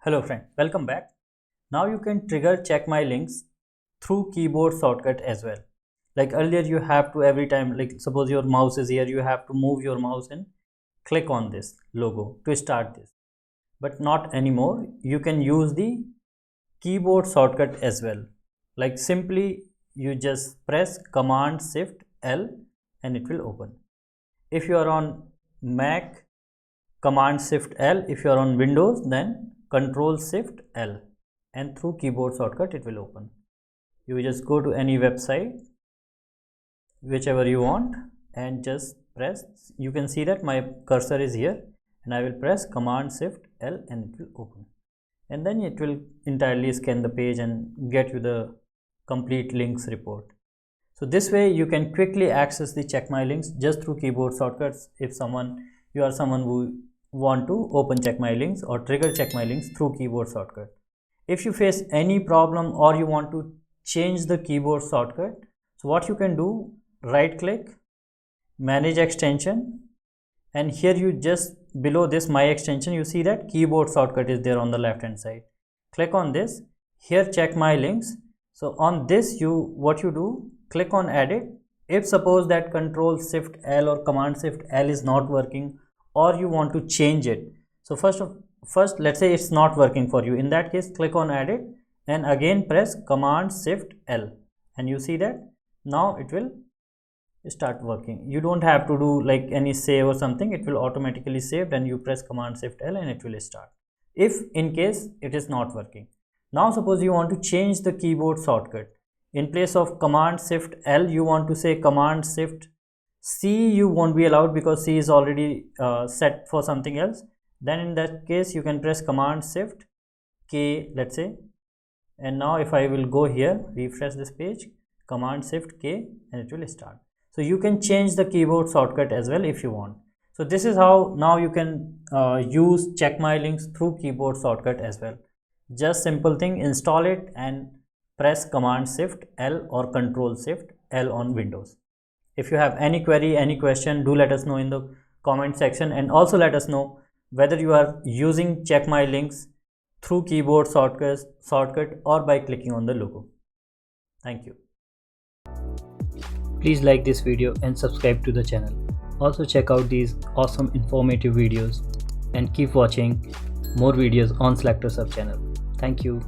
Hello friend, welcome back. Now you can trigger check my links through keyboard shortcut as well. Like earlier you have to, every time, like suppose your mouse is here, you have to move your mouse and click on this logo to start this. But not anymore. You can use the keyboard shortcut as well. Like simply you just press Command Shift L and it will open. If you are on Mac, Command Shift L. If you are on Windows, then Ctrl Shift L, and through keyboard shortcut it will open. You just go to any website whichever you want and just press. You can see that my cursor is here and I will press Command Shift L and it will open, and then it will entirely scan the page and get you the complete links report. So this way you can quickly access the check my links just through keyboard shortcuts. If you are someone who want to open check my links or trigger check my links through keyboard shortcut. If you face any problem or you want to change the keyboard shortcut, so what you can do, right click, manage extension, and here you just below this my extension, you see that keyboard shortcut is there on the left hand side. Click on this, here check my links. So on this, what you do, click on edit. If suppose that Ctrl Shift L or Command Shift L is not working, or you want to change it, so first let's say it's not working for you. In that case, click on edit and again press Command Shift L, and you see that now it will start working. You don't have to do like any save or something, it will automatically save, and you press Command Shift L and it will start, if in case it is not working. Now suppose you want to change the keyboard shortcut. In place of Command Shift L, you want to say Command Shift C. You won't be allowed because C is already set for something else. Then in that case you can press Command Shift K, let's say, and now if I will go here, refresh this page, Command Shift K, and it will start. So you can change the keyboard shortcut as well if you want. So this is how now you can use check my links through keyboard shortcut as well. Just simple thing, install it and press Command Shift L or Ctrl Shift L on Windows. If you have any query, any question, do let us know in the comment section, and also let us know whether you are using check my links through keyboard shortcut or by clicking on the logo. Thank you. Please like this video and subscribe to the channel. Also check out these awesome informative videos and keep watching more videos on SelectorsHub channel. Thank you.